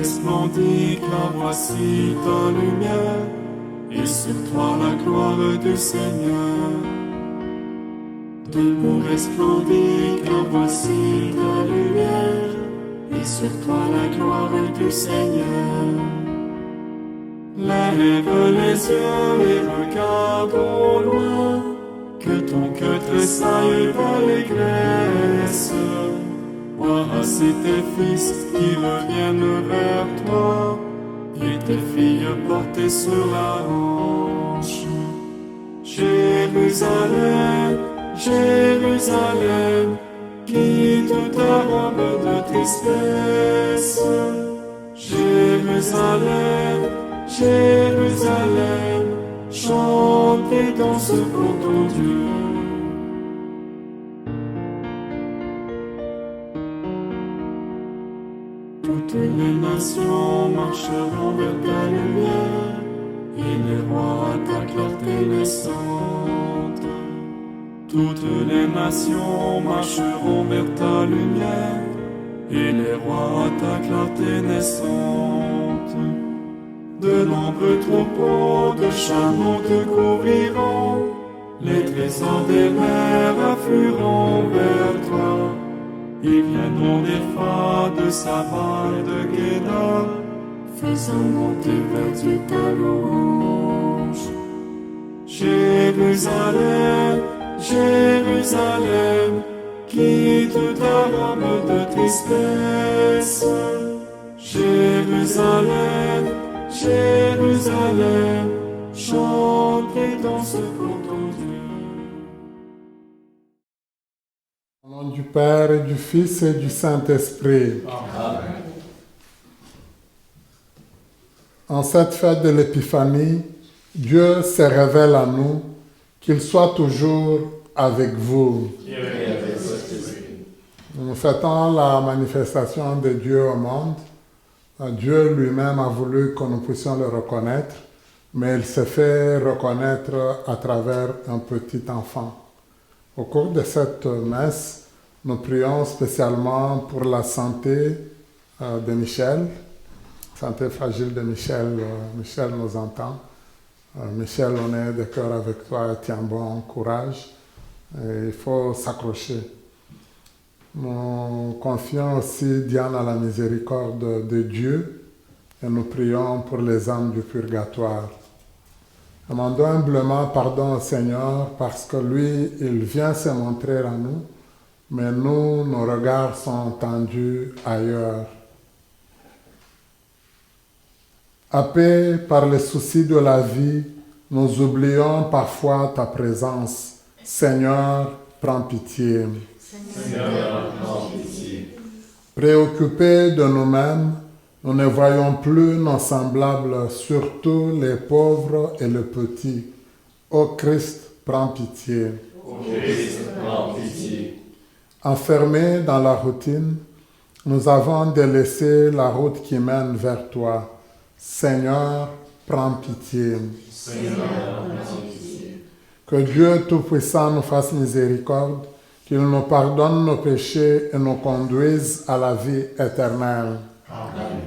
resplendit, car voici ta lumière, et sur toi la gloire du Seigneur. Debout resplendit, car voici ta lumière, et sur toi la gloire du Seigneur. Lève les yeux et regarde au loin, que ton cœur tressaille d'allégresse. Voici tes fils qui reviennent vers toi, et tes filles portées sur la hanche. Jérusalem, Jérusalem, quitte ta robe de tristesse. Jérusalem, Jérusalem, chante et danse pour ton Dieu. Toutes les nations marcheront vers ta lumière, et les rois à ta clarté naissante. Toutes les nations marcheront vers ta lumière, et les rois à ta clarté naissante. De nombreux troupeaux de chameaux te couvriront, les trésors des mers afflueront vers toi. Ils viendront des phare de Saba et de Guéda, faisant monter vers Dieu ta louange. Jérusalem, Jérusalem, quitte ta robe de tristesse. Jérusalem, Jérusalem, chante et danse pour ton Dieu. Au nom du Père et du Fils et du Saint-Esprit. Amen. En cette fête de l'Épiphanie, Dieu se révèle à nous, qu'il soit toujours avec vous. Nous fêtons la manifestation de Dieu au monde. Dieu lui-même a voulu que nous puissions le reconnaître, mais il s'est fait reconnaître à travers un petit enfant. Au cours de cette messe, nous prions spécialement pour la santé de Michel, santé fragile de Michel. Michel nous entend. Michel, on est de cœur avec toi, tiens bon, courage. Et il faut s'accrocher. Nous confions aussi Diane à la miséricorde de Dieu et nous prions pour les âmes du purgatoire. Demandons humblement pardon au Seigneur parce que lui, il vient se montrer à nous, mais nous, nos regards sont tendus ailleurs. Happés par les soucis de la vie, nous oublions parfois ta présence. Seigneur, prends pitié. Seigneur, prends pitié. Préoccupés de nous-mêmes, nous ne voyons plus nos semblables, surtout les pauvres et les petits. Ô Christ, prends pitié. Ô Christ, prends pitié. Enfermés dans la routine, nous avons délaissé la route qui mène vers toi. Seigneur, prends pitié. Seigneur, prends pitié. Que Dieu Tout-Puissant nous fasse miséricorde, qu'il nous pardonne nos péchés et nous conduise à la vie éternelle. Amen.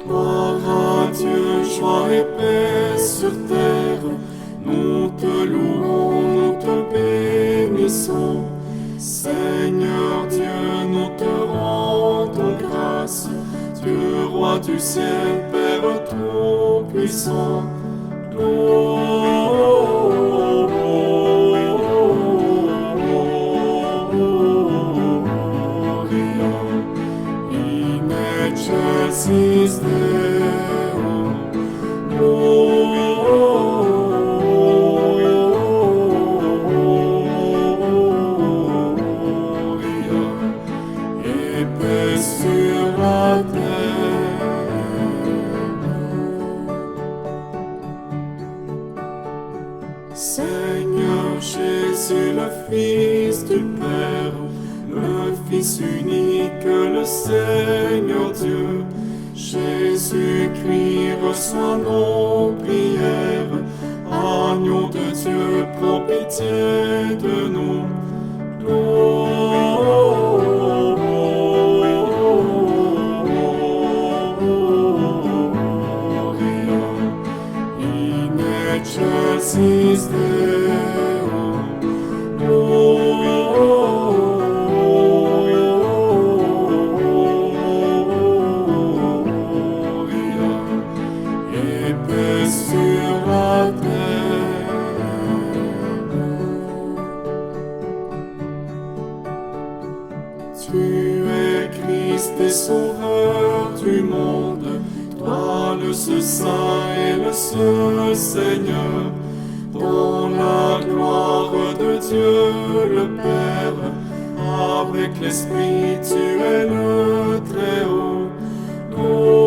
Gloire à Dieu, joie et paix sur terre, nous te louons, nous te bénissons. Seigneur Dieu, nous te rendons grâce, Dieu roi du ciel, Père tout-puissant. Gloria in excelsis Deo. Gloria et paix sur la terre. Seigneur Jésus, le Fils du Père, le Fils unique, le Seigneur Dieu. Jésus-Christ, reçois nos prières. Agneau de Dieu, prends pitié de nous. Gloria in excelsis Deo. Gloria et paix sur la terre. Tu es Christ et Sauveur du monde, toi le seul Saint et le seul Seigneur, dans la gloire de Dieu le Père, avec l'Esprit tu es le Très-Haut. Gloria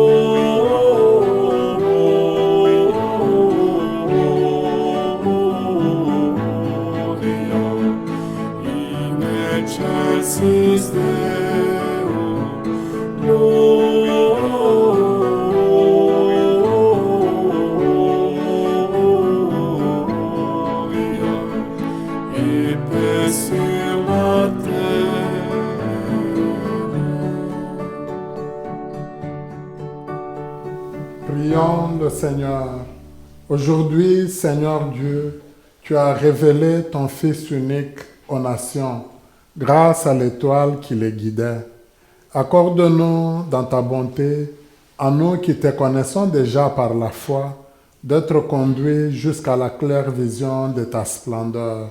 in excelsis Deo. Gloria et paix sur la terre. Prions le Seigneur. Aujourd'hui, Seigneur Dieu, tu as révélé ton Fils unique aux nations grâce à l'étoile qui les guidait. Accorde-nous dans ta bonté, à nous qui te connaissons déjà par la foi, d'être conduits jusqu'à la claire vision de ta splendeur.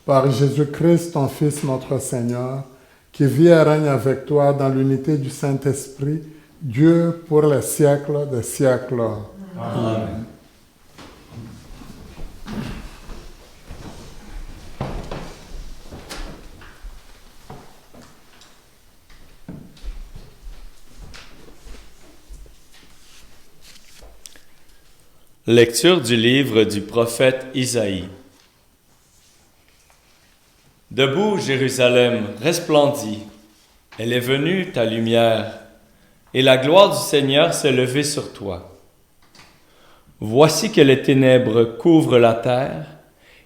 Par Jésus-Christ, ton Fils, notre Seigneur, qui vit et règne avec toi dans l'unité du Saint-Esprit, Dieu pour les siècles des siècles. Amen. Lecture du livre du prophète Isaïe. Debout, Jérusalem, resplendis. Elle est venue, ta lumière, et la gloire du Seigneur s'est levée sur toi. Voici que les ténèbres couvrent la terre,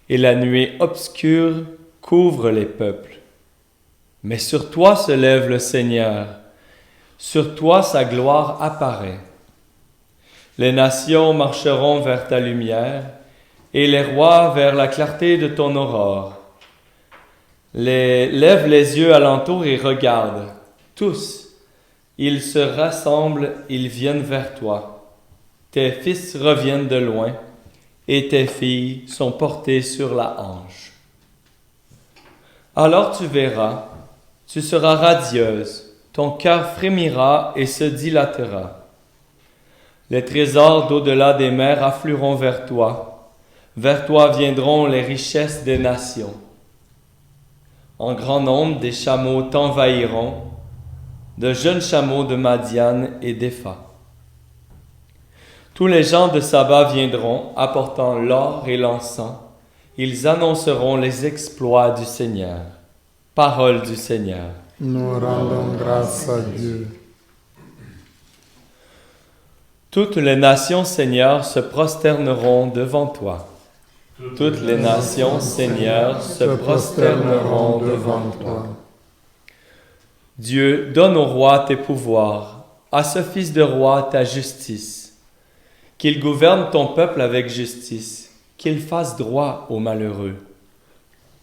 et la nuée obscure couvre les peuples. Mais sur toi se lève le Seigneur, sur toi sa gloire apparaît. Les nations marcheront vers ta lumière, et les rois vers la clarté de ton aurore. Lève les yeux alentour et regarde. Tous, ils se rassemblent, ils viennent vers toi. Tes fils reviennent de loin, et tes filles sont portées sur la hanche. Alors tu verras, tu seras radieuse, ton cœur frémira et se dilatera. Les trésors d'au-delà des mers afflueront vers toi viendront les richesses des nations. En grand nombre, des chameaux t'envahiront, de jeunes chameaux de Madian et d'Épha. Tous les gens de Saba viendront, apportant l'or et l'encens. Ils annonceront les exploits du Seigneur. Parole du Seigneur. Nous rendons grâce à Dieu. Toutes les nations, Seigneur, se prosterneront devant toi. Toutes les nations, Seigneur, se prosterneront devant toi. Dieu, donne au roi tes pouvoirs, à ce fils de roi ta justice. Qu'il gouverne ton peuple avec justice, qu'il fasse droit aux malheureux.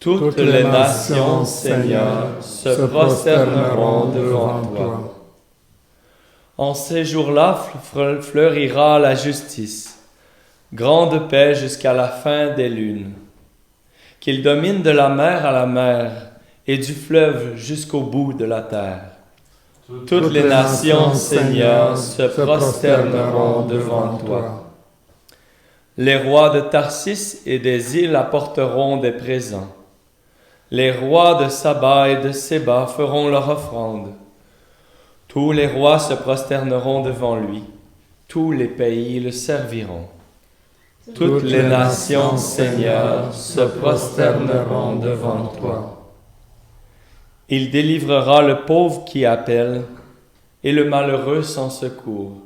Toutes les nations, Seigneur, se prosterneront devant toi. En ces jours-là fleurira la justice, grande paix jusqu'à la fin des lunes. Qu'il domine de la mer à la mer et du fleuve jusqu'au bout de la terre. Toutes les nations, Seigneur, se prosterneront devant toi. Les rois de Tarsis et des îles apporteront des présents. Les rois de Saba et de Séba feront leur offrande. Tous les rois se prosterneront devant lui. Tous les pays le serviront. Toutes les nations, Seigneur, se prosterneront devant toi. Il délivrera le pauvre qui appelle et le malheureux sans secours.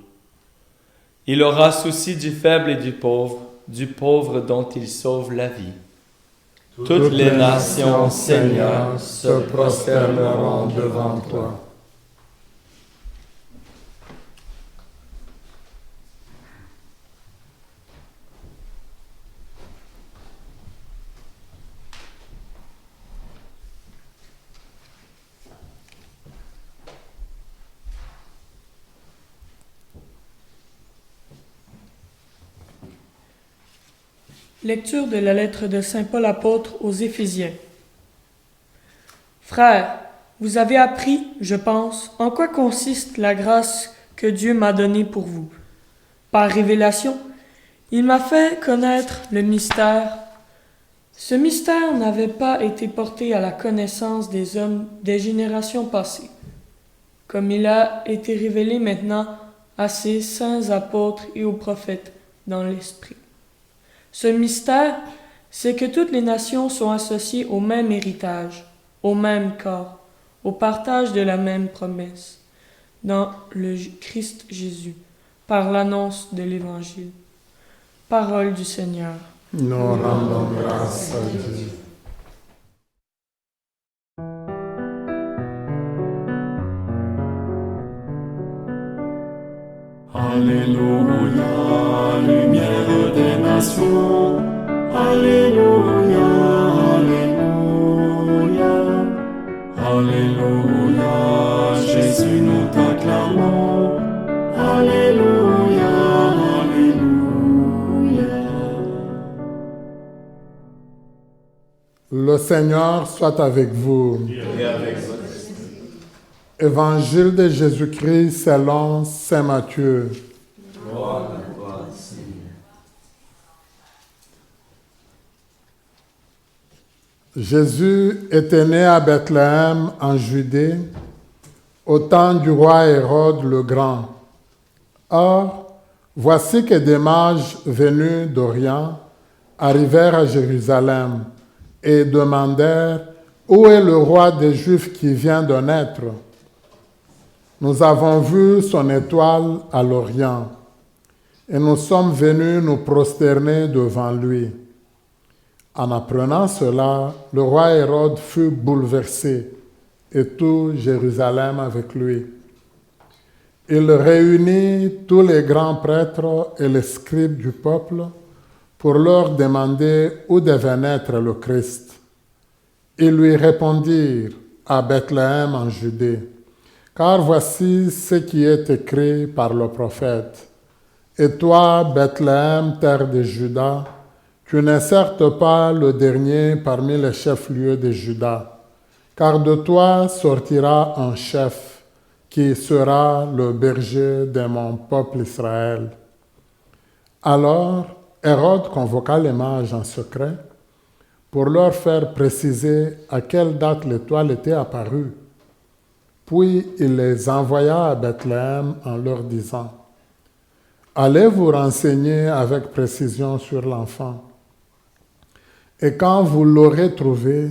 Il aura souci du faible et du pauvre dont il sauve la vie. Toutes les nations, Seigneur, se prosterneront devant toi. Lecture de la lettre de Saint Paul apôtre aux Éphésiens. Frères, vous avez appris, je pense, en quoi consiste la grâce que Dieu m'a donnée pour vous. Par révélation, il m'a fait connaître le mystère. Ce mystère n'avait pas été porté à la connaissance des hommes des générations passées, comme il a été révélé maintenant à ses saints apôtres et aux prophètes dans l'Esprit. Ce mystère, c'est que toutes les nations sont associées au même héritage, au même corps, au partage de la même promesse, dans le Christ Jésus, par l'annonce de l'Évangile. Parole du Seigneur. Nous rendons grâce à Dieu. Alléluia, lumière des nations. Alléluia, Alléluia. Alléluia, Jésus nous t'acclamons. Alléluia, Alléluia. Le Seigneur soit avec vous. Évangile de Jésus-Christ selon Saint Matthieu. Gloire à toi, Seigneur. Jésus était né à Bethléem en Judée au temps du roi Hérode le Grand. Or, voici que des mages venus d'Orient arrivèrent à Jérusalem et demandèrent « Où est le roi des Juifs qui vient de naître ?» Nous avons vu son étoile à l'Orient et nous sommes venus nous prosterner devant lui. En apprenant cela, le roi Hérode fut bouleversé et tout Jérusalem avec lui. Il réunit tous les grands prêtres et les scribes du peuple pour leur demander où devait naître le Christ. Ils lui répondirent à Bethléem en Judée. Car voici ce qui est écrit par le prophète. Et toi, Bethléem, terre de Juda, tu n'es certes pas le dernier parmi les chefs-lieux de Juda, car de toi sortira un chef qui sera le berger de mon peuple Israël. Alors, Hérode convoqua les mages en secret pour leur faire préciser à quelle date l'étoile était apparue. Puis il les envoya à Bethléem en leur disant « Allez vous renseigner avec précision sur l'enfant. Et quand vous l'aurez trouvé,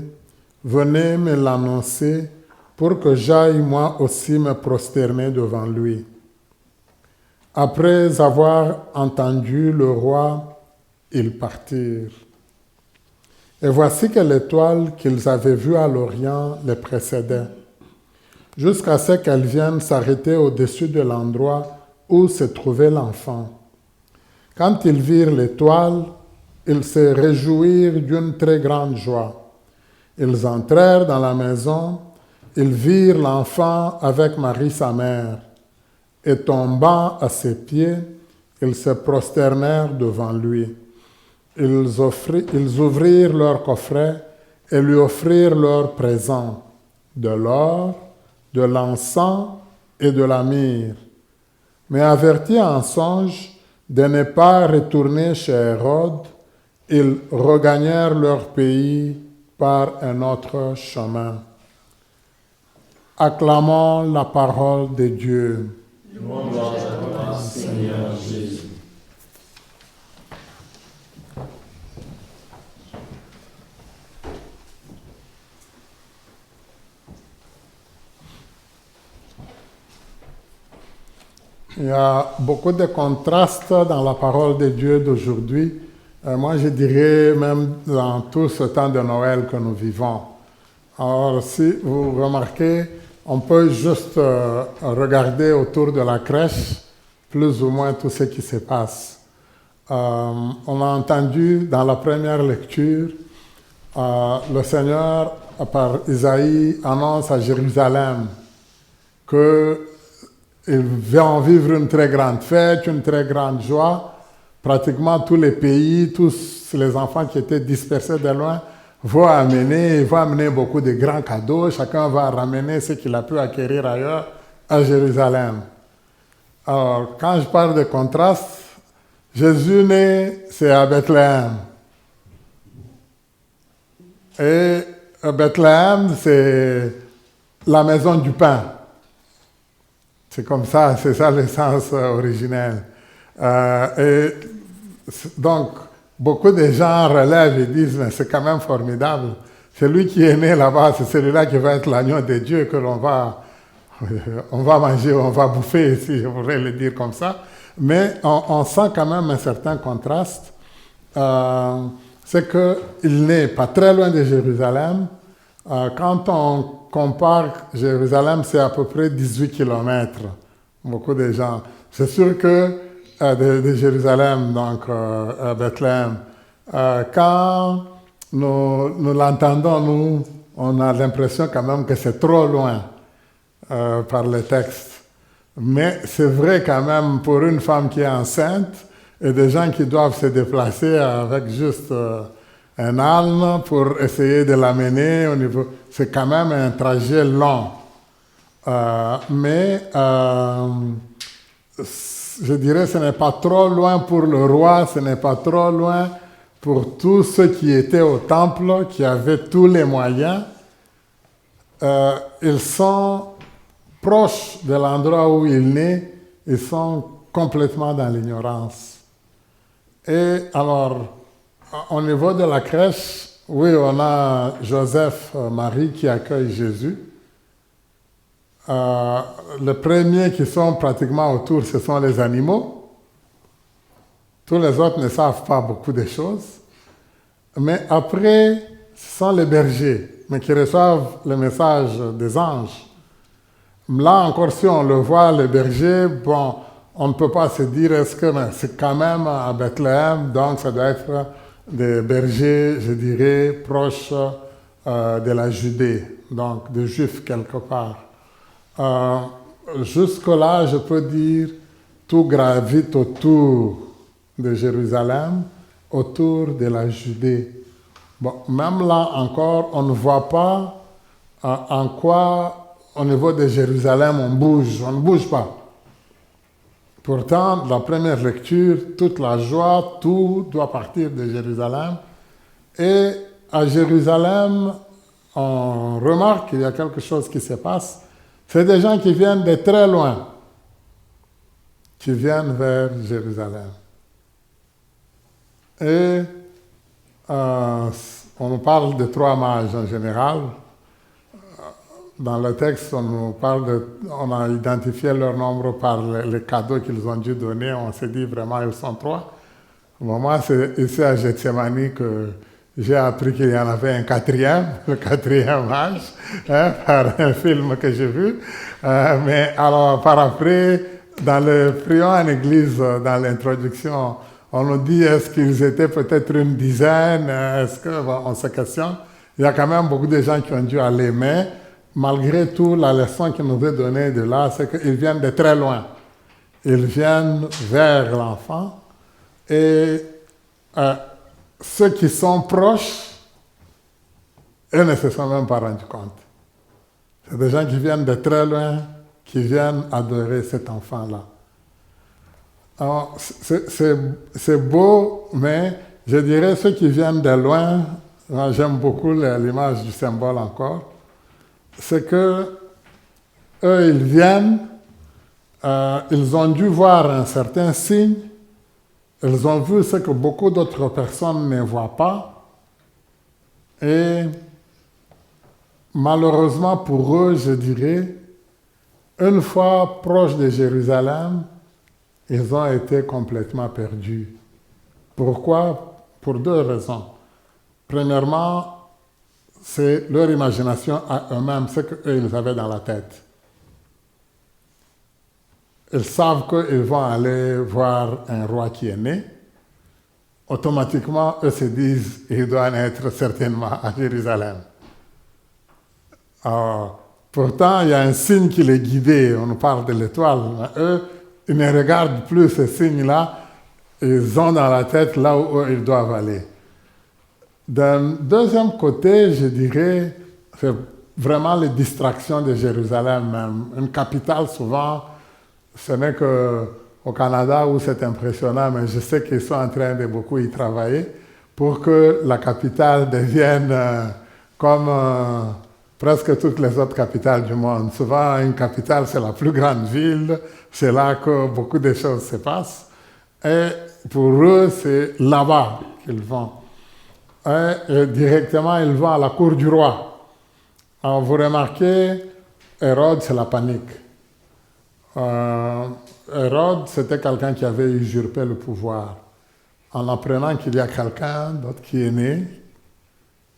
venez me l'annoncer pour que j'aille moi aussi me prosterner devant lui. » Après avoir entendu le roi, ils partirent. Et voici que l'étoile qu'ils avaient vue à l'Orient les précédait, jusqu'à ce qu'elle vienne s'arrêter au-dessus de l'endroit où se trouvait l'enfant. Quand ils virent l'étoile, ils se réjouirent d'une très grande joie. Ils entrèrent dans la maison, ils virent l'enfant avec Marie sa mère, et tombant à ses pieds, ils se prosternèrent devant lui. Ils ouvrirent leur coffret et lui offrirent leurs présents, de l'or, de l'encens et de la myrrhe. Mais avertis en songe de ne pas retourner chez Hérode, ils regagnèrent leur pays par un autre chemin. Acclamons la parole de Dieu. Gloire à toi, Seigneur Jésus. Il y a beaucoup de contrastes dans la parole de Dieu d'aujourd'hui. Moi, je dirais même dans tout ce temps de Noël que nous vivons. Alors, si vous remarquez, on peut juste regarder autour de la crèche plus ou moins tout ce qui se passe. On a entendu dans la première lecture, le Seigneur, par Isaïe, annonce à Jérusalem qu'il va en vivre une très grande fête, une très grande joie. Pratiquement tous les pays, tous les enfants qui étaient dispersés de loin vont amener beaucoup de grands cadeaux. Chacun va ramener ce qu'il a pu acquérir ailleurs à Jérusalem. Alors, quand je parle de contraste, Jésus né, c'est à Bethléem. Et Bethléem, c'est la maison du pain. C'est comme ça, c'est ça le sens originel. Et donc, beaucoup de gens relèvent et disent, mais c'est quand même formidable. Celui qui est né là-bas, c'est celui-là qui va être l'agneau de Dieu que on va manger, on va bouffer, si je voudrais le dire comme ça. Mais on sent quand même un certain contraste. C'est qu'il n'est pas très loin de Jérusalem. Quand on compare Jérusalem, c'est à peu près 18 kilomètres. Beaucoup de gens. C'est sûr que de Jérusalem, donc à Bethléem, quand nous l'entendons, nous, on a l'impression quand même que c'est trop loin par le texte. Mais c'est vrai quand même pour une femme qui est enceinte et des gens qui doivent se déplacer avec juste un âne pour essayer de l'amener au niveau. C'est quand même un trajet long. Mais je dirais ce n'est pas trop loin pour le roi, ce n'est pas trop loin pour tous ceux qui étaient au temple, qui avaient tous les moyens. Ils sont proches de l'endroit où il naît, ils sont complètement dans l'ignorance. Et alors, au niveau de la crèche, oui, on a Joseph, Marie qui accueille Jésus. Les premiers qui sont pratiquement autour, ce sont les animaux. Tous les autres ne savent pas beaucoup de choses. Mais après, ce sont les bergers, mais qui reçoivent le message des anges. Là encore, si on le voit, les bergers, bon, on ne peut pas se dire, est-ce que c'est quand même à Bethléem, donc ça doit être des bergers, je dirais, proches de la Judée, donc des Juifs quelque part. Jusque-là, je peux dire, tout gravite autour de Jérusalem, autour de la Judée. Bon, même là encore, on ne voit pas en quoi, au niveau de Jérusalem, on ne bouge pas. Pourtant, la première lecture, toute la joie, tout doit partir de Jérusalem. Et à Jérusalem, on remarque qu'il y a quelque chose qui se passe. C'est des gens qui viennent de très loin, qui viennent vers Jérusalem. Et on nous parle de 3 mages en général. Dans le texte, on a identifié leur nombre par les cadeaux qu'ils ont dû donner. On s'est dit vraiment, ils sont 3. Moi, c'est ici à Gethsemane que j'ai appris qu'il y en avait un 4e, le 4e mage, par un film que j'ai vu. Mais alors, par après, dans le prions en église, dans l'introduction, on nous dit, est-ce qu'ils étaient peut-être une dizaine? Est-ce qu'on se questionne? Il y a quand même beaucoup de gens qui ont dû aller, mais malgré tout, la leçon qu'il nous est donnée de là, c'est qu'ils viennent de très loin. Ils viennent vers l'enfant et ceux qui sont proches, eux ne se sont même pas rendus compte. C'est des gens qui viennent de très loin, qui viennent adorer cet enfant-là. Alors, c'est beau, mais je dirais ceux qui viennent de loin, moi, j'aime beaucoup l'image du symbole encore, c'est que eux, ils viennent, ils ont dû voir un certain signe, ils ont vu ce que beaucoup d'autres personnes ne voient pas, et malheureusement pour eux, je dirais, une fois proche de Jérusalem, ils ont été complètement perdus. Pourquoi? Pour deux raisons. Premièrement, c'est leur imagination à eux-mêmes, ce qu'eux, ils avaient dans la tête. Ils savent qu'ils vont aller voir un roi qui est né. Automatiquement, eux se disent qu'il doit naître certainement à Jérusalem. Pourtant, il y a un signe qui les guidait. On nous parle de l'étoile. Mais eux, ils ne regardent plus ce signe-là. Ils ont dans la tête là où eux, ils doivent aller. D'un deuxième côté, je dirais, c'est vraiment les distractions de Jérusalem même. Une capitale, souvent, ce n'est qu'au Canada où c'est impressionnant, mais je sais qu'ils sont en train de beaucoup y travailler pour que la capitale devienne comme presque toutes les autres capitales du monde. Souvent, une capitale, c'est la plus grande ville, c'est là que beaucoup de choses se passent. Et pour eux, c'est là-bas qu'ils vont. Et directement, ils vont à la cour du roi. Alors, vous remarquez, Hérode, c'est la panique. Hérode, c'était quelqu'un qui avait usurpé le pouvoir. En apprenant qu'il y a quelqu'un d'autre qui est né,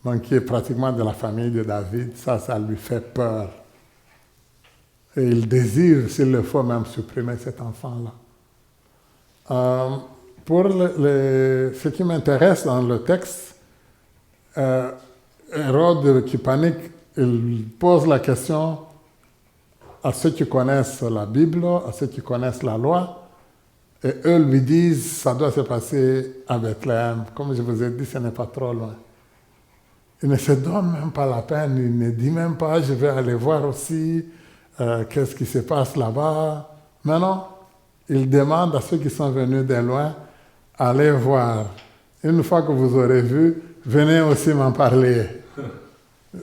donc qui est pratiquement de la famille de David, ça lui fait peur. Et il désire, s'il le faut, même supprimer cet enfant-là. Pour ce qui m'intéresse dans le texte, Hérode qui panique, il pose la question à ceux qui connaissent la Bible, à ceux qui connaissent la loi, et eux lui disent ça doit se passer à Bethléem. Comme je vous ai dit, ce n'est pas trop loin. Il ne se donne même pas la peine, il ne dit même pas je vais aller voir aussi qu'est-ce qui se passe là-bas. Mais non, il demande à ceux qui sont venus de loin, allez voir. Une fois que vous aurez vu, venez aussi m'en parler.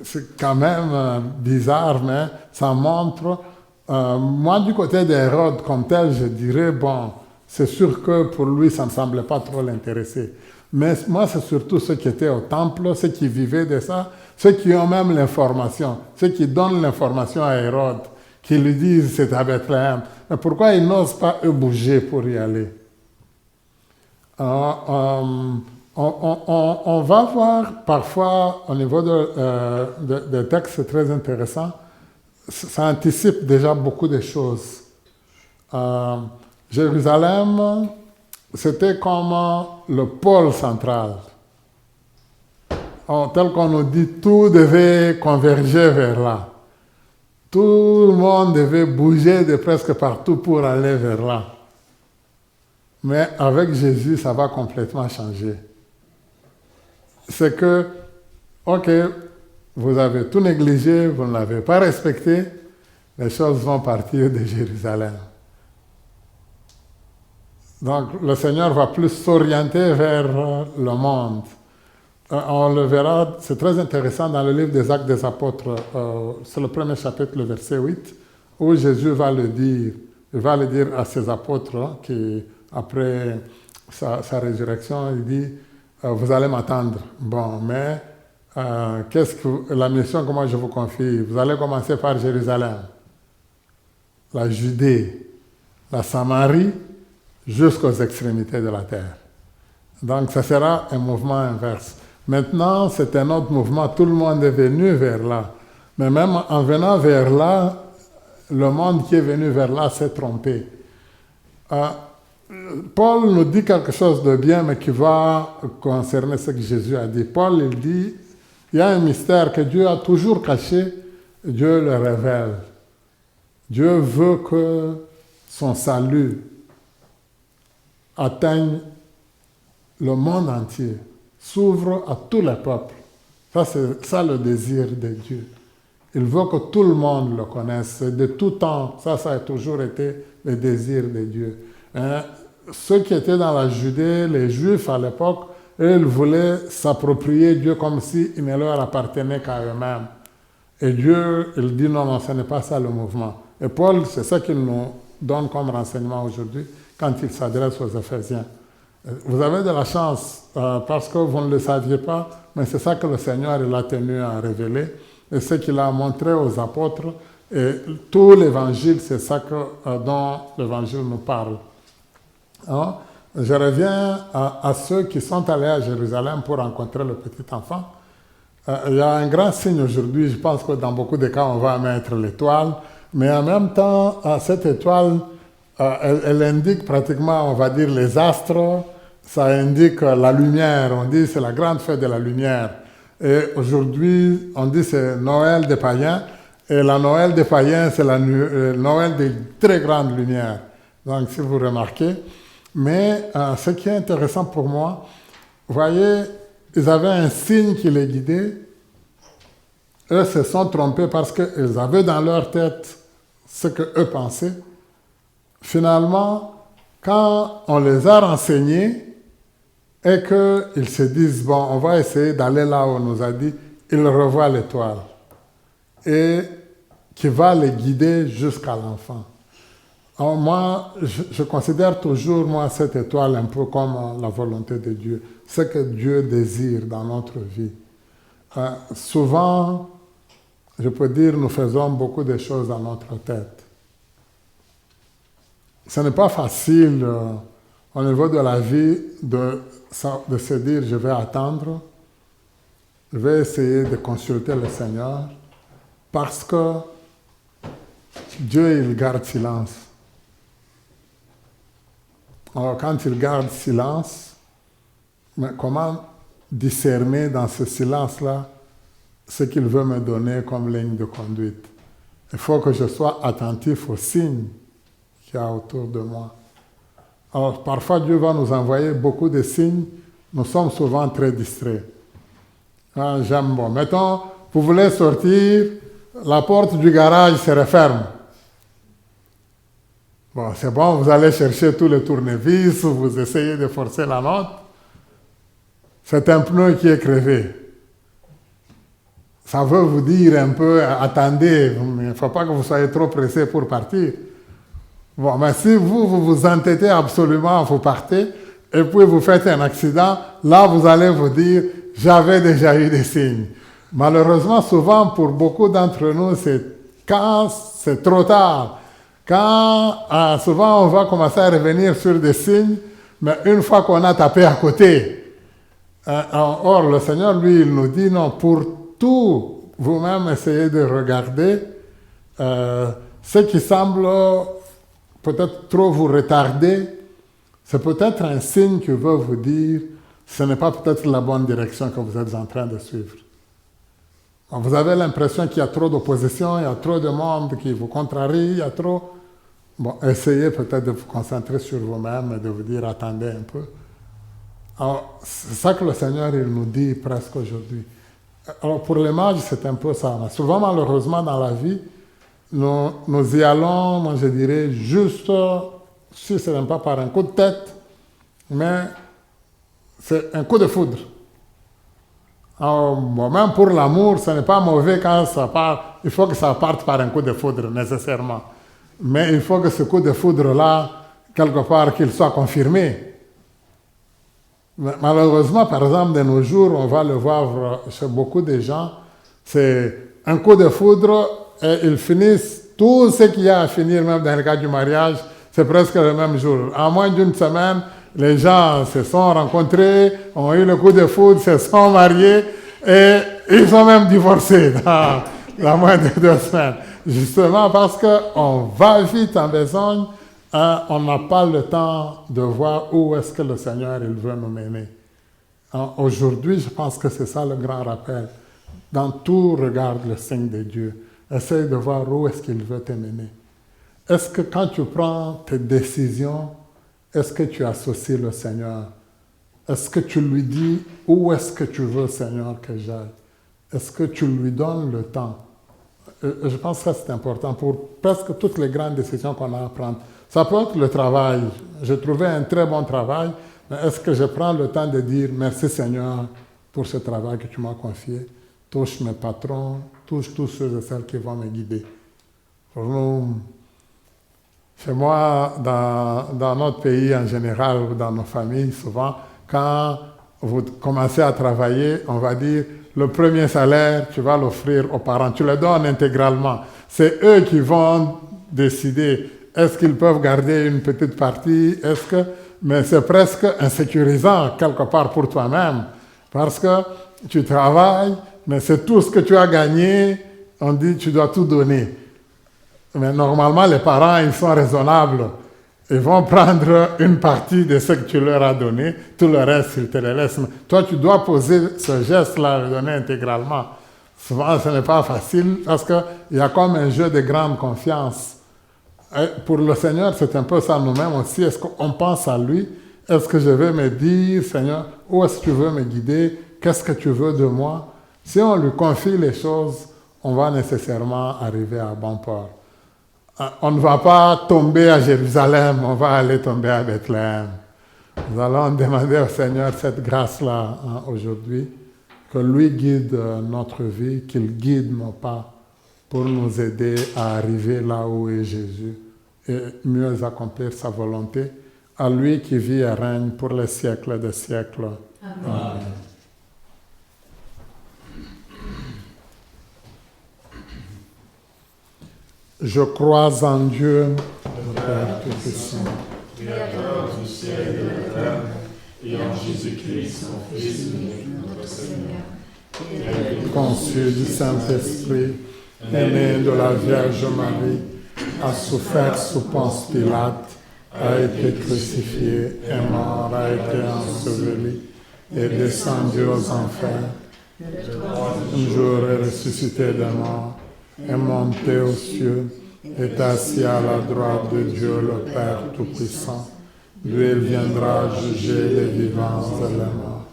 C'est quand même bizarre, mais ça montre... moi, du côté d'Hérode comme tel, je dirais, bon, c'est sûr que pour lui, ça ne semblait pas trop l'intéresser. Mais moi, c'est surtout ceux qui étaient au temple, ceux qui vivaient de ça, ceux qui ont même l'information, ceux qui donnent l'information à Hérode, qui lui disent c'est à Bethléem. Mais pourquoi ils n'osent pas eux bouger pour y aller? On va voir parfois au niveau des textes très intéressants, ça anticipe déjà beaucoup de choses. Jérusalem, c'était comme le pôle central. Tel qu'on nous dit, tout devait converger vers là. Tout le monde devait bouger de presque partout pour aller vers là. Mais avec Jésus, ça va complètement changer. C'est que, ok, vous avez tout négligé, vous ne l'avez pas respecté, les choses vont partir de Jérusalem. Donc le Seigneur va plus s'orienter vers le monde. On le verra, c'est très intéressant dans le livre des Actes des Apôtres, c'est le premier chapitre, le verset 8, où Jésus va le dire. Il va le dire à ses apôtres qui, après sa résurrection, il dit vous allez m'attendre. Bon, mais la mission que moi je vous confie, vous allez commencer par Jérusalem, la Judée, la Samarie, jusqu'aux extrémités de la terre. Donc, ça sera un mouvement inverse. Maintenant, c'est un autre mouvement. Tout le monde est venu vers là. Mais même en venant vers là, le monde qui est venu vers là s'est trompé. Paul nous dit quelque chose de bien, mais qui va concerner ce que Jésus a dit. Paul, il dit, il y a un mystère que Dieu a toujours caché, Dieu le révèle. Dieu veut que son salut atteigne le monde entier, s'ouvre à tous les peuples. Ça, c'est ça le désir de Dieu. Il veut que tout le monde le connaisse. De tout temps, ça a toujours été le désir de Dieu. Ceux qui étaient dans la Judée, les Juifs à l'époque, eux, ils voulaient s'approprier Dieu comme s'il ne leur appartenait qu'à eux-mêmes. Et Dieu, il dit non, ce n'est pas ça le mouvement. Et Paul, c'est ça qu'il nous donne comme renseignement aujourd'hui quand il s'adresse aux Éphésiens. Vous avez de la chance parce que vous ne le saviez pas, mais c'est ça que le Seigneur il a tenu à révéler et ce qu'il a montré aux apôtres. Et tout l'évangile, c'est ça dont l'évangile nous parle. Hein? Je reviens à ceux qui sont allés à Jérusalem pour rencontrer le petit enfant. Il y a un grand signe aujourd'hui, je pense que dans beaucoup de cas, on va mettre l'étoile, mais en même temps, cette étoile, elle indique pratiquement, on va dire, les astres, ça indique la lumière, on dit c'est la grande fête de la lumière. Et aujourd'hui, on dit c'est Noël des païens, et la Noël des païens, c'est la Noël des très grandes lumières. Donc, si vous remarquez, mais ce qui est intéressant pour moi, vous voyez, ils avaient un signe qui les guidait. Eux se sont trompés parce qu'ils avaient dans leur tête ce qu'eux pensaient. Finalement, quand on les a renseignés et qu'ils se disent, bon, on va essayer d'aller là où on nous a dit, ils revoient l'étoile et qui va les guider jusqu'à l'enfant. Alors moi, je considère toujours, moi, cette étoile un peu comme la volonté de Dieu, ce que Dieu désire dans notre vie. Souvent, je peux dire, nous faisons beaucoup de choses dans notre tête. Ce n'est pas facile, au niveau de la vie, de se dire, je vais attendre, je vais essayer de consulter le Seigneur, parce que Dieu, il garde silence. Alors, quand il garde silence, mais comment discerner dans ce silence-là ce qu'il veut me donner comme ligne de conduite? Il faut que je sois attentif aux signes qu'il y a autour de moi. Alors, parfois, Dieu va nous envoyer beaucoup de signes. Nous sommes souvent très distraits. J'aime, bon, mettons, vous voulez sortir, la porte du garage se referme. Bon, c'est bon, vous allez chercher tous les tournevis, vous essayez de forcer la note. C'est un pneu qui est crevé. Ça veut vous dire un peu, attendez, il ne faut pas que vous soyez trop pressé pour partir. Bon, mais si vous vous entêtez absolument, vous partez, et puis vous faites un accident, là vous allez vous dire, j'avais déjà eu des signes. Malheureusement, souvent, pour beaucoup d'entre nous, c'est quand c'est trop tard. Quand souvent on va commencer à revenir sur des signes, mais une fois qu'on a tapé à côté. Or, le Seigneur, lui, il nous dit, non, pour tout, vous-même essayez de regarder ce qui semble peut-être trop vous retarder. C'est peut-être un signe qui veut vous dire, ce n'est pas peut-être la bonne direction que vous êtes en train de suivre. Vous avez l'impression qu'il y a trop d'opposition, il y a trop de monde qui vous contrarie, il y a trop... Bon, essayez peut-être de vous concentrer sur vous-même et de vous dire, attendez un peu. Alors, c'est ça que le Seigneur, il nous dit presque aujourd'hui. Alors, pour les mages, c'est un peu ça. Mais souvent, malheureusement, dans la vie, nous y allons, moi je dirais, juste, si ce n'est pas par un coup de tête, mais c'est un coup de foudre. Alors, bon, même pour l'amour, ce n'est pas mauvais quand ça part. Il faut que ça parte par un coup de foudre, nécessairement. Mais il faut que ce coup de foudre-là, quelque part, qu'il soit confirmé. Mais malheureusement, par exemple, de nos jours, on va le voir chez beaucoup de gens, c'est un coup de foudre et ils finissent, tout ce qu'il y a à finir, même dans le cas du mariage, c'est presque le même jour. En moins d'une semaine, les gens se sont rencontrés, ont eu le coup de foudre, se sont mariés et ils sont même divorcés dans la moins de 2 semaines. Justement parce qu'on va vite en besogne, on n'a pas le temps de voir où est-ce que le Seigneur il veut nous mener. Aujourd'hui, je pense que c'est ça le grand rappel. Dans tout, regarde le signe de Dieu. Essaye de voir où est-ce qu'il veut te mener. Est-ce que quand tu prends tes décisions, est-ce que tu associes le Seigneur? Est-ce que tu lui dis où est-ce que tu veux, Seigneur, que j'aille? Est-ce que tu lui donnes le temps? Je pense que c'est important pour presque toutes les grandes décisions qu'on a à prendre. Ça peut être le travail. J'ai trouvé un très bon travail, mais est-ce que je prends le temps de dire merci Seigneur pour ce travail que tu m'as confié? Touche mes patrons, touche tous ceux et celles qui vont me guider. Chez moi, dans notre pays en général, ou dans nos familles, souvent, quand vous commencez à travailler, on va dire, le premier salaire, tu vas l'offrir aux parents, tu le donnes intégralement. C'est eux qui vont décider, est-ce qu'ils peuvent garder une petite partie, est-ce que... mais c'est presque insécurisant quelque part pour toi-même, parce que tu travailles, mais c'est tout ce que tu as gagné, on dit tu dois tout donner. Mais normalement, les parents, ils sont raisonnables. Ils vont prendre une partie de ce que tu leur as donné, tout le reste, ils te le laissent. Mais toi, tu dois poser ce geste-là, le donner intégralement. Souvent, ce n'est pas facile parce qu'il y a comme un jeu de grande confiance. Et pour le Seigneur, c'est un peu ça nous-mêmes aussi. Est-ce qu'on pense à lui? Est-ce que je vais me dire, Seigneur, où est-ce que tu veux me guider? Qu'est-ce que tu veux de moi? Si on lui confie les choses, on va nécessairement arriver à bon port. On ne va pas tomber à Jérusalem, on va aller tomber à Bethléem. Nous allons demander au Seigneur cette grâce-là aujourd'hui, que lui guide notre vie, qu'il guide nos pas pour nous aider à arriver là où est Jésus et mieux accomplir sa volonté, à lui qui vit et règne pour les siècles des siècles. Amen. Je crois en Dieu, le Père Tout-Puissant, Créateur du ciel et de la terre, et en Jésus-Christ, son Fils unique, notre Seigneur, qui est conçu du Saint-Esprit, est né de la Vierge Marie, a souffert sous Ponce Pilate, a été crucifié, est mort, a été enseveli, est descendu aux enfers. Un jour est ressuscité des morts, est monté aux cieux, est assis à la droite de Dieu le Père Tout-Puissant. Lui, il viendra juger les vivants et les morts.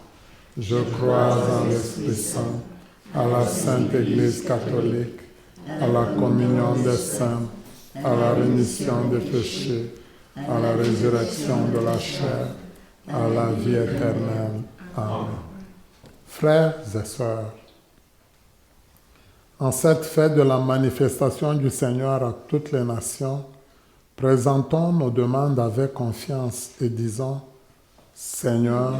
Je crois en l'Esprit Saint, à la Sainte Église catholique, à la communion des saints, à la rémission des péchés, à la résurrection de la chair, à la vie éternelle. Amen. Frères et sœurs, en cette fête de la manifestation du Seigneur à toutes les nations, présentons nos demandes avec confiance et disons, Seigneur,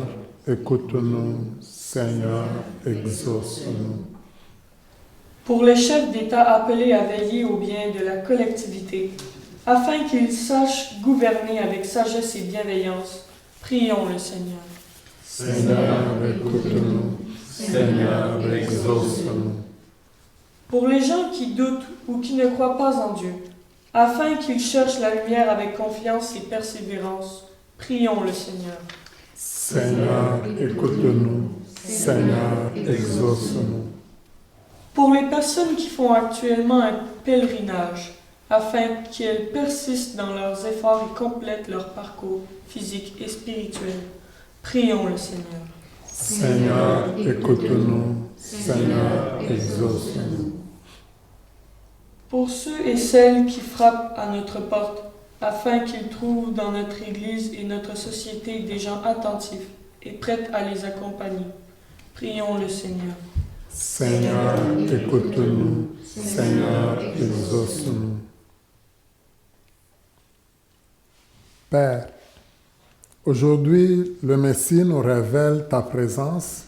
écoute-nous, Seigneur, exauce-nous. Pour les chefs d'État appelés à veiller au bien de la collectivité, afin qu'ils sachent gouverner avec sagesse et bienveillance, prions le Seigneur. Seigneur, écoute-nous, Seigneur, exauce-nous. Pour les gens qui doutent ou qui ne croient pas en Dieu, afin qu'ils cherchent la lumière avec confiance et persévérance, prions le Seigneur. Seigneur, écoute-nous, Seigneur, exauce-nous. Pour les personnes qui font actuellement un pèlerinage, afin qu'elles persistent dans leurs efforts et complètent leur parcours physique et spirituel, prions le Seigneur. Seigneur, écoute-nous, Seigneur, exauce-nous. Pour ceux et celles qui frappent à notre porte, afin qu'ils trouvent dans notre Église et notre société des gens attentifs et prêts à les accompagner, prions le Seigneur. Seigneur, écoute-nous, Seigneur, exauce-nous. Père, aujourd'hui, le Messie nous révèle ta présence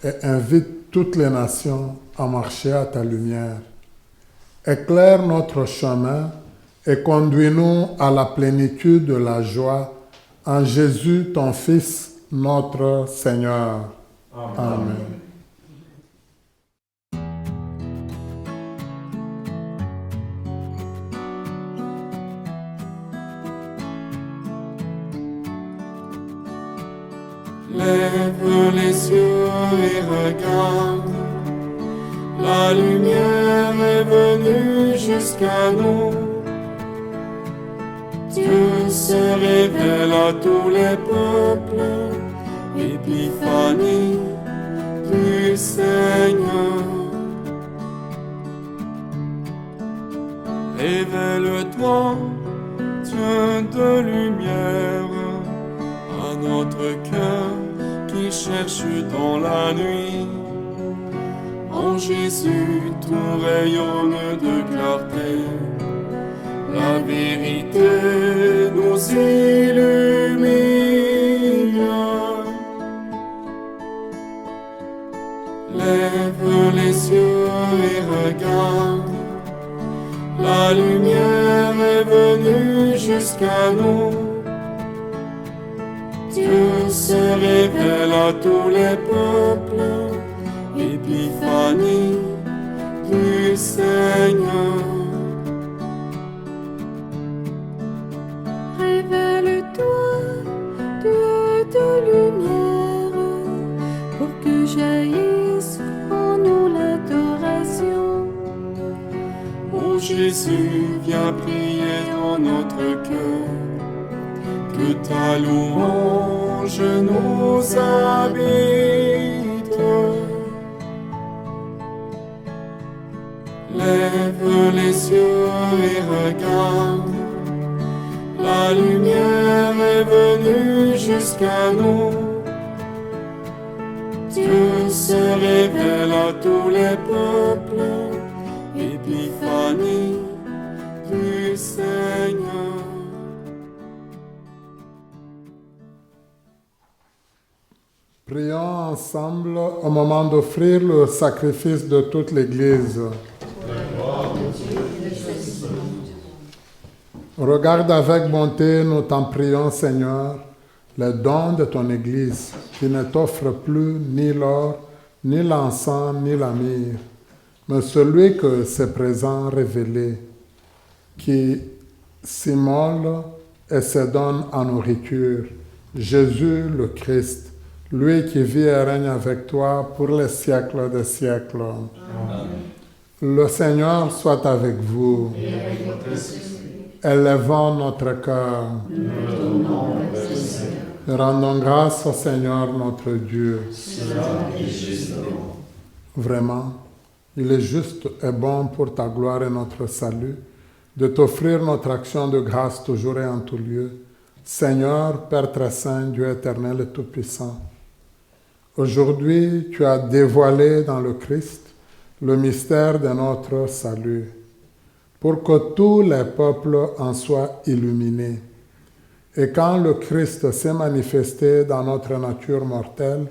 et invite toutes les nations à marcher à ta lumière. Éclaire notre chemin et conduis-nous à la plénitude de la joie en Jésus, ton Fils, notre Seigneur. Amen. Lève les yeux et regarde, la lumière est venue jusqu'à nous. Dieu se révèle à tous les peuples, épiphanie du Seigneur. Révèle-toi, Dieu de lumière, à notre cœur qui cherche dans la nuit. En Jésus, tout rayonne de clarté. La vérité nous illumine. Lève les yeux et regarde. La lumière est venue jusqu'à nous. se révèles à tous les peuples, épiphanie du Seigneur. Révèle-toi, Dieu de lumière, pour que jaillisse en nous l'adoration. Ô Jésus, viens prier dans notre cœur, que ta louange nous habite. Lève les yeux et regarde, la lumière est venue jusqu'à nous. Dieu se révèle à tous les peuples, épiphanie du Seigneur. Prions ensemble au moment d'offrir le sacrifice de toute l'Église. Regarde avec bonté, nous t'en prions, Seigneur, les dons de ton Église, qui ne t'offre plus ni l'or, ni l'encens, ni la myrrhe, mais celui que ses présents révélés, qui s'immole et se donne en nourriture, Jésus le Christ, lui qui vit et règne avec toi pour les siècles des siècles. Amen. Le Seigneur soit avec vous. Et avec votre esprit. Élevons notre cœur. Nous donnons le Seigneur. Rendons grâce au Seigneur notre Dieu. Cela est juste. Vraiment, il est juste et bon pour ta gloire et notre salut de t'offrir notre action de grâce toujours et en tout lieu. Seigneur, Père très saint, Dieu éternel et tout-puissant, aujourd'hui tu as dévoilé dans le Christ le mystère de notre salut, pour que tous les peuples en soient illuminés. Et quand le Christ s'est manifesté dans notre nature mortelle,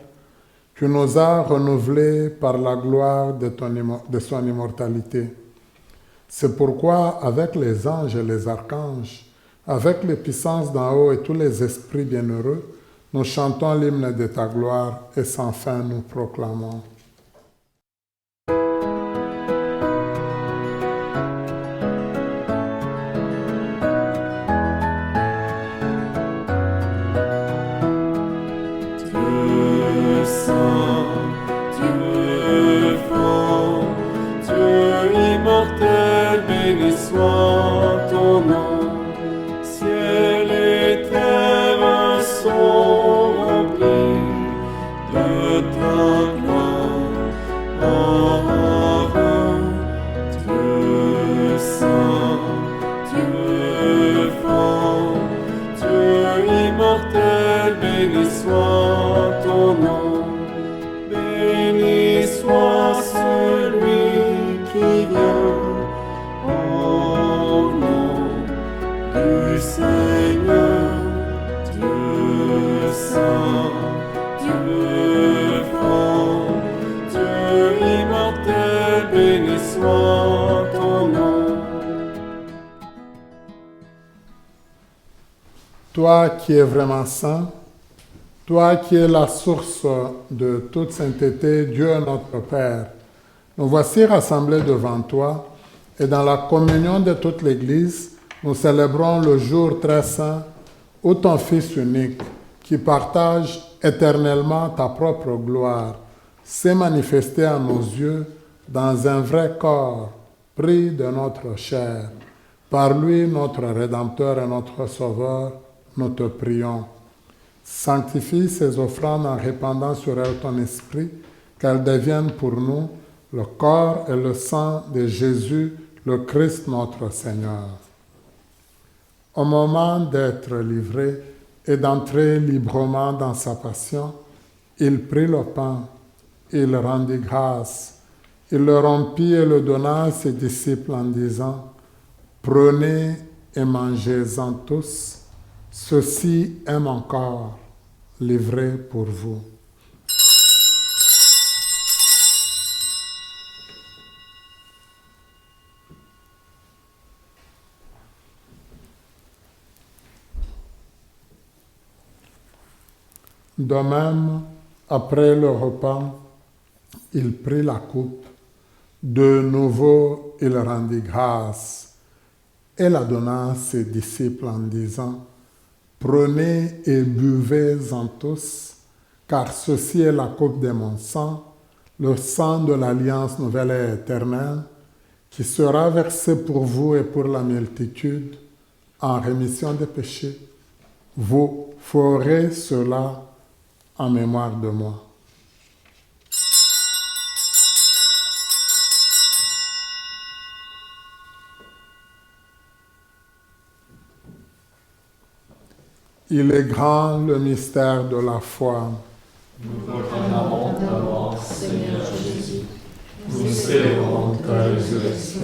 tu nous as renouvelés par la gloire de son immortalité. C'est pourquoi, avec les anges et les archanges, avec les puissances d'en haut et tous les esprits bienheureux, nous chantons l'hymne de ta gloire et sans fin nous proclamons. Dieu saint, Dieu fort, Dieu immortel, béni soit ton nom. Ciel et terre sont remplis de ta gloire. Dieu saint, Dieu fort, Dieu immortel, béni soit ton nom. Béni soit celui qui vient au nom du Seigneur. Dieu saint, Dieu fort, Dieu immortel, béni soit ton nom. Toi qui es vraiment saint, toi qui es la source de toute sainteté, Dieu notre Père, nous voici rassemblés devant toi et dans la communion de toute l'Église, nous célébrons le jour très saint où ton Fils unique, qui partage éternellement ta propre gloire, s'est manifesté à nos yeux dans un vrai corps pris de notre chair. Par lui, notre Rédempteur et notre Sauveur, nous te prions. Sanctifie ces offrandes en répandant sur elles ton esprit, qu'elles deviennent pour nous le corps et le sang de Jésus, le Christ notre Seigneur. Au moment d'être livré et d'entrer librement dans sa passion, il prit le pain, il rendit grâce, il le rompit et le donna à ses disciples en disant, « Prenez et mangez-en tous, ceci est mon corps, livré pour vous. » De même, après le repas, il prit la coupe. De nouveau, il rendit grâce et la donna à ses disciples en disant, « Prenez et buvez-en tous, car ceci est la coupe de mon sang, le sang de l'alliance nouvelle et éternelle, qui sera versé pour vous et pour la multitude en rémission des péchés. Vous ferez cela en mémoire de moi. » Il est grand le mystère de la foi. Nous proclamons ta mort, Seigneur Jésus. Nous célébrons ta résurrection.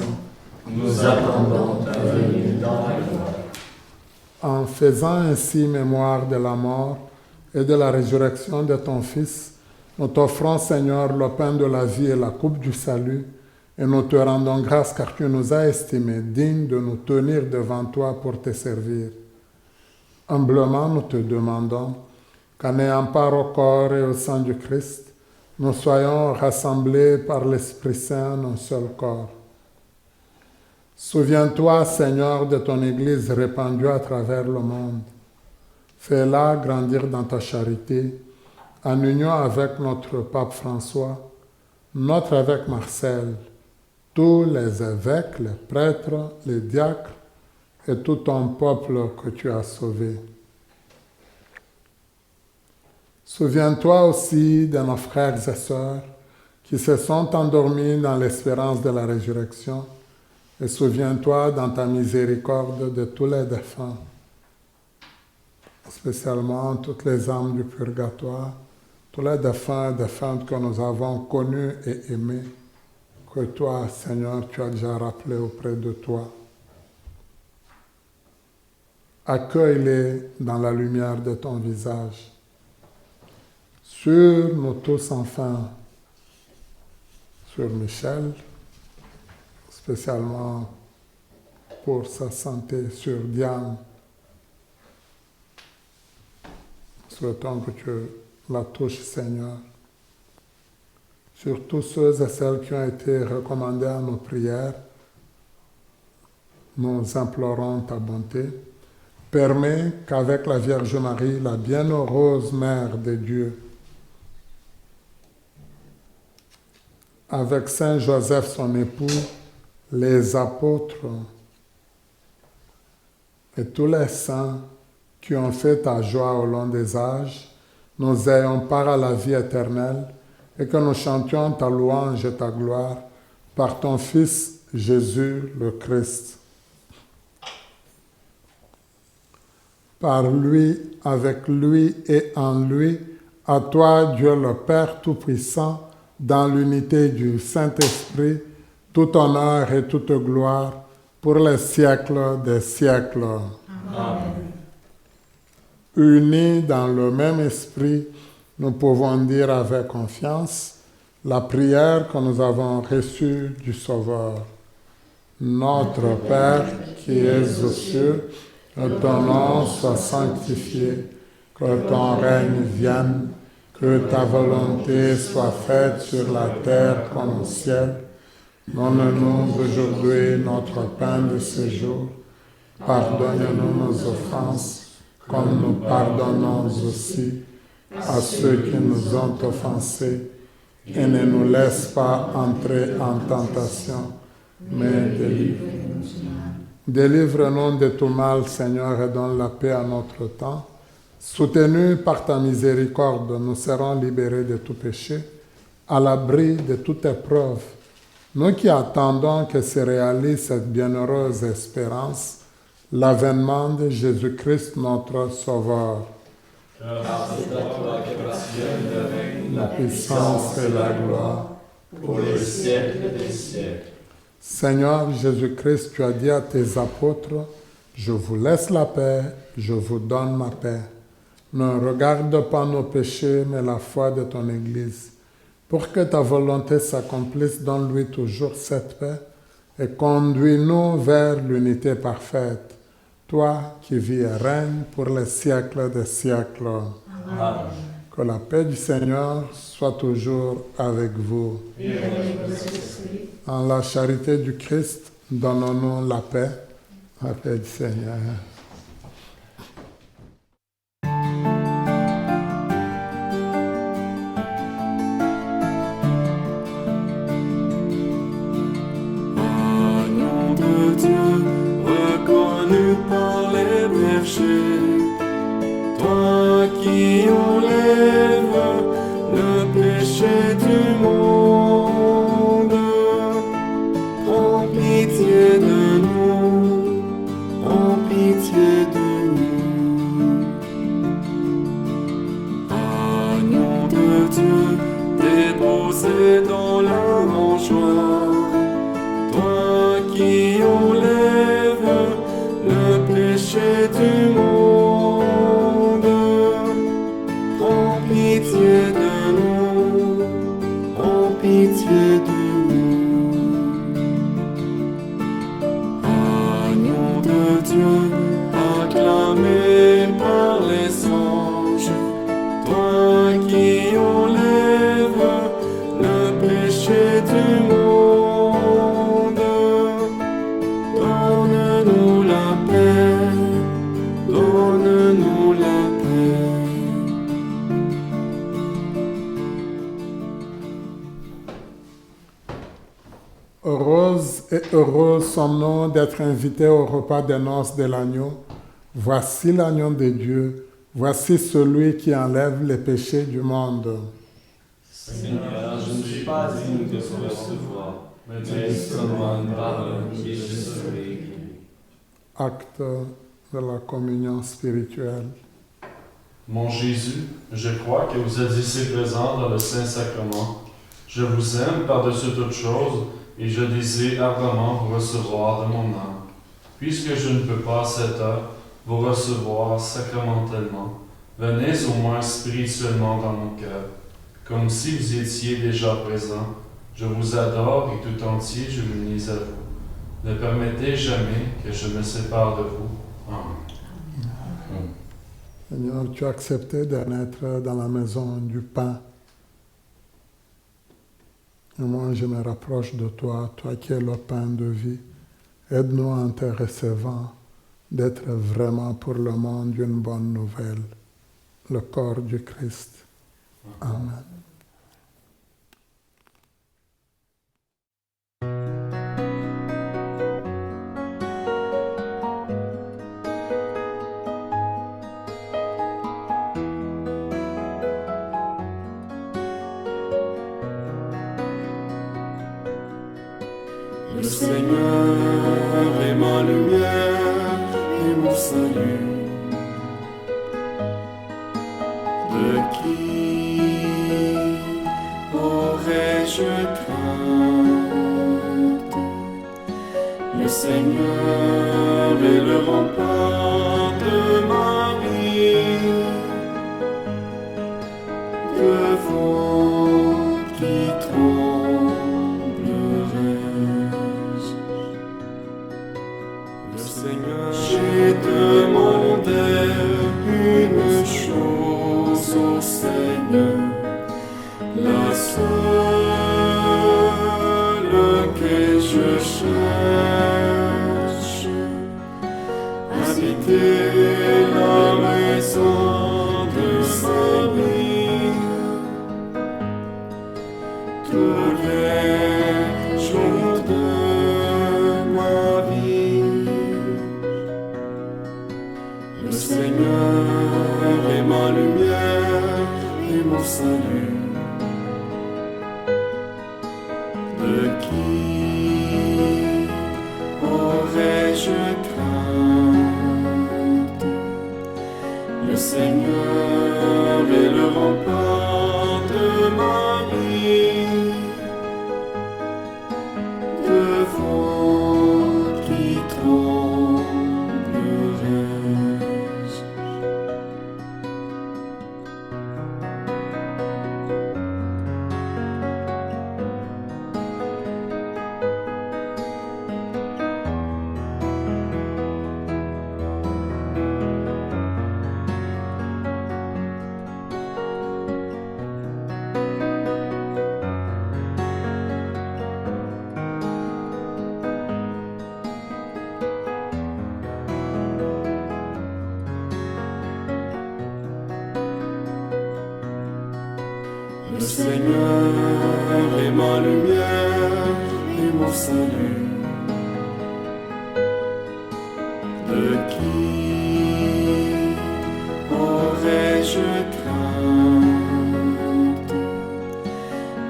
Nous attendons ta venue dans la gloire. En faisant ainsi mémoire de la mort et de la résurrection de ton Fils, nous t'offrons, Seigneur, le pain de la vie et la coupe du salut, et nous te rendons grâce car tu nous as estimés dignes de nous tenir devant toi pour te servir. Humblement, nous te demandons qu'en ayant part au corps et au sang du Christ, nous soyons rassemblés par l'Esprit Saint en un seul corps. Souviens-toi, Seigneur, de ton Église répandue à travers le monde. Fais-la grandir dans ta charité, en union avec notre pape François, notre évêque Marcel, tous les évêques, les prêtres, les diacres, et tout ton peuple que tu as sauvé. Souviens-toi aussi de nos frères et sœurs qui se sont endormis dans l'espérance de la résurrection, et souviens-toi dans ta miséricorde de tous les défunts, spécialement toutes les âmes du purgatoire, tous les défunts et défuntes que nous avons connus et aimés, que toi, Seigneur, tu as déjà rappelés auprès de toi. Accueille-les dans la lumière de ton visage. Sur nous tous enfin, sur Michel, spécialement pour sa santé, sur Diane. Souhaitons que tu la touches, Seigneur. Sur tous ceux et celles qui ont été recommandés à nos prières, nous implorons ta bonté. Permets qu'avec la Vierge Marie, la bienheureuse Mère de Dieu, avec Saint Joseph son époux, les apôtres et tous les saints qui ont fait ta joie au long des âges, nous ayons part à la vie éternelle et que nous chantions ta louange et ta gloire par ton Fils Jésus le Christ. Par lui, avec lui et en lui, à toi, Dieu le Père Tout-Puissant, dans l'unité du Saint-Esprit, tout honneur et toute gloire pour les siècles des siècles. Amen. Unis dans le même esprit, nous pouvons dire avec confiance la prière que nous avons reçue du Sauveur. Notre Père qui es aux cieux, que ton nom soit sanctifié, que ton règne vienne, que ta volonté soit faite sur la terre comme au ciel. Donne-nous aujourd'hui notre pain de ce jour. Pardonne-nous nos offenses, comme nous pardonnons aussi à ceux qui nous ont offensés. Et ne nous laisse pas entrer en tentation, mais délivre-nous. Délivre-nous de tout mal, Seigneur, et donne la paix à notre temps. Soutenus par ta miséricorde, nous serons libérés de tout péché, à l'abri de toute épreuve. Nous qui attendons que se réalise cette bienheureuse espérance, l'avènement de Jésus-Christ, notre Sauveur. Car c'est à toi qu'appartiennent le règne, La puissance et la gloire. pour les siècles des siècles. Seigneur Jésus-Christ, tu as dit à tes apôtres, « Je vous laisse la paix, je vous donne ma paix. Ne regarde pas nos péchés, mais la foi de ton Église. Pour que ta volonté s'accomplisse, donne-lui toujours cette paix et conduis-nous vers l'unité parfaite. Toi qui vis et règnes pour les siècles des siècles. Amen. Que la paix du Seigneur soit toujours avec vous. En la charité du Christ, donnons-nous la paix du Seigneur. Agneau de Dieu, reconnu par les bergers, toi qui enlèves le péché du monde, prends pitié de nous, prends pitié de nous. Agneau de Dieu, déposé dans la mangeoire, toi qui enlèves le péché du monde, prends pitié de nous, prends pitié de nous. Agneau de Dieu, acclamé par les anges, toi qui enlèves le péché du monde, donne-nous la paix, donne-nous la paix. Heureuse et heureux sommes-nous d'être invités au repas des noces de l'agneau. Voici l'agneau de Dieu, voici celui qui enlève les péchés du monde. Seigneur, je ne suis pas digne de vous recevoir, mais dis seulement une parole et je serai guéri. Acte de la communion spirituelle. Mon Jésus, je crois que vous êtes ici présent dans le Saint-Sacrement. Je vous aime par-dessus toute chose et je désire ardemment vous recevoir de mon âme. Puisque je ne peux pas à cette heure vous recevoir sacramentellement, venez au moins spirituellement dans mon cœur, comme si vous étiez déjà présent. Je vous adore et tout entier je m'unis à vous. Ne permettez jamais que je me sépare de vous. Amen. Seigneur, tu as accepté de naître dans la maison du pain. Et moi, je me rapproche de toi, toi qui es le pain de vie. Aide-nous en te recevant, d'être vraiment pour le monde une bonne nouvelle, le corps du Christ. Amen. Le Seigneur est ma lumière et mon salut. De qui aurais-je crainte? Le Seigneur est le rempart de ma vie. Devant qui j'ai demandé une chose au Seigneur, la seule que je cherche, habiter la maison de sa vie, tous les jours de ma vie. Le Seigneur est ma lumière et mon salut. De qui aurais-je crainte? Le Seigneur est le rempart de ma vie. Devant qui Le Seigneur est ma lumière et mon salut. De qui aurais-je crainte?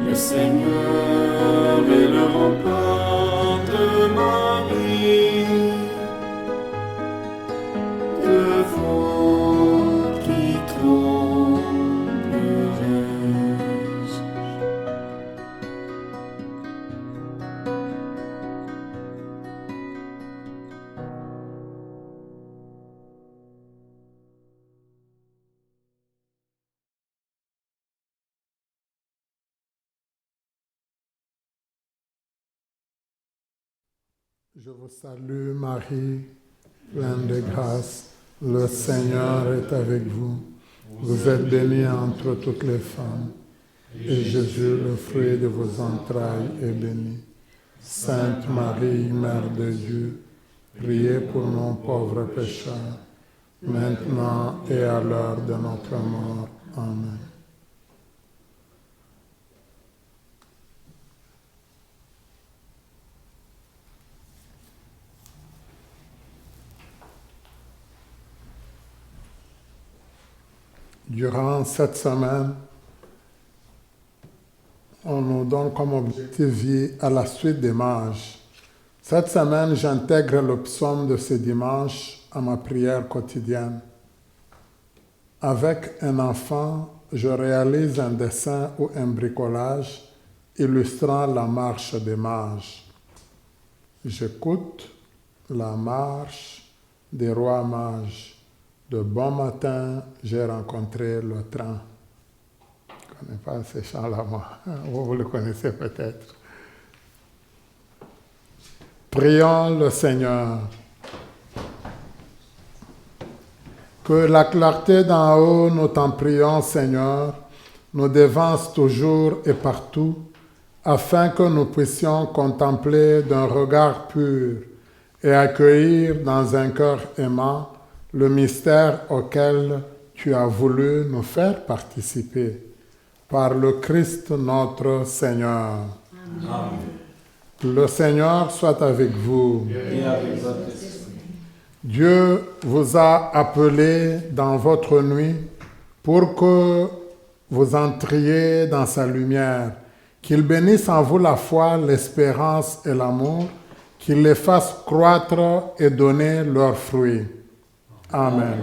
Le Seigneur est le rempart de ma vie. Devant qui tremblerais-je? Je vous salue Marie, pleine de grâce, le Seigneur est avec vous. Vous êtes bénie entre toutes les femmes, et Jésus, le fruit de vos entrailles, est béni. Sainte Marie, Mère de Dieu, priez pour nous pauvres pécheurs, maintenant et à l'heure de notre mort. Amen. Durant cette semaine, on nous donne comme objectif vie à la suite des mages. Cette semaine, j'intègre le psaume de ce dimanche à ma prière quotidienne. Avec un enfant, je réalise un dessin ou un bricolage illustrant la marche des mages. J'écoute la marche des rois mages. De bon matin, j'ai rencontré le train. Je ne connais pas ces chants-là, moi. Vous le connaissez peut-être. Prions le Seigneur. Que la clarté d'en haut, nous t'en prions, Seigneur, nous dévance toujours et partout, afin que nous puissions contempler d'un regard pur et accueillir dans un cœur aimant le mystère auquel tu as voulu nous faire participer. Par le Christ notre Seigneur. Amen. Le Seigneur soit avec vous. Et avec votre esprit. Dieu vous a appelé dans votre nuit pour que vous entriez dans sa lumière. Qu'il bénisse en vous la foi, l'espérance et l'amour, qu'il les fasse croître et donner leurs fruits. Amen.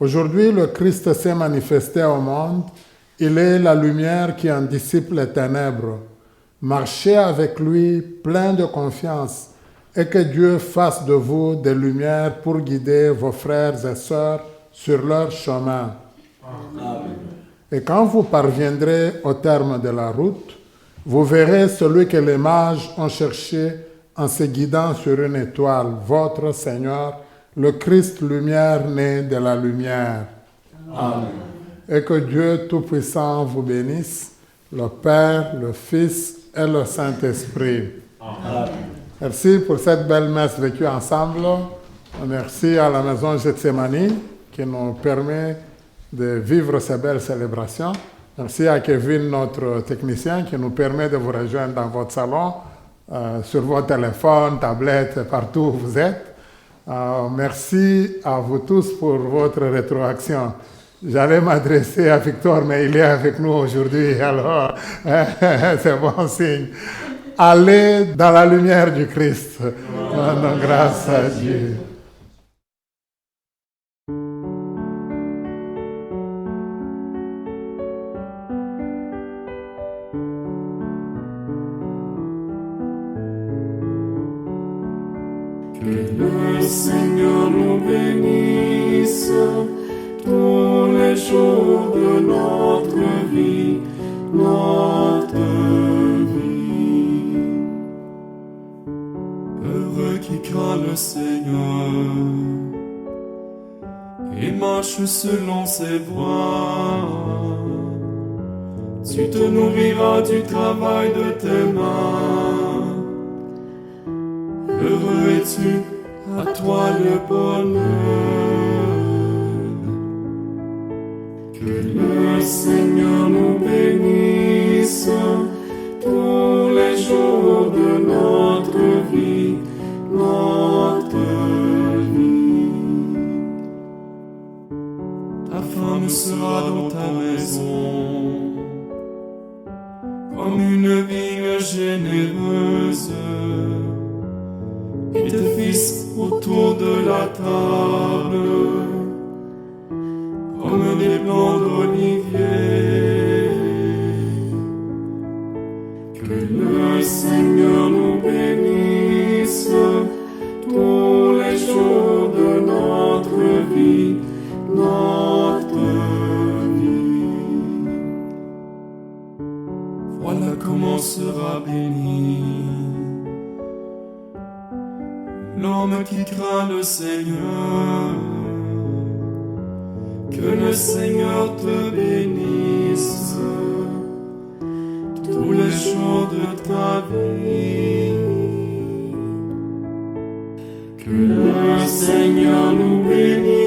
Aujourd'hui, le Christ s'est manifesté au monde. Il est la lumière qui en dissipe les ténèbres. Marchez avec lui plein de confiance et que Dieu fasse de vous des lumières pour guider vos frères et sœurs sur leur chemin. Amen. Et quand vous parviendrez au terme de la route, vous verrez celui que les mages ont cherché en se guidant sur une étoile, votre Seigneur, le Christ lumière né de la lumière. Amen. Et que Dieu Tout-Puissant vous bénisse, le Père, le Fils et le Saint-Esprit. Amen. Merci pour cette belle messe vécue ensemble. Merci à la maison Gethsemane qui nous permet de vivre ces belles célébrations. Merci à Kevin, notre technicien, qui nous permet de vous rejoindre dans votre salon, sur vos téléphones, tablettes, partout où vous êtes. Merci à vous tous pour votre rétroaction. J'allais m'adresser à Victor, mais il est avec nous aujourd'hui, alors c'est bon signe. Allez dans la lumière du Christ. Rendons grâce à Dieu. Que le Seigneur nous bénisse tous les jours de notre vie, Heureux qui craint le Seigneur et marche selon ses voies. Tu te nourriras du travail de tes mains. Heureux es-tu, à toi le bonheur. Que le Seigneur nous bénisse. comme une vigne généreuse, et tes fils autour de la table, comme des plants d'olivier. Que le Seigneur nous bénisse tous les jours de notre vie, Voilà comment sera béni l'homme qui craint le Seigneur. Que le Seigneur te bénisse tous les jours de ta vie. Que le Seigneur nous bénisse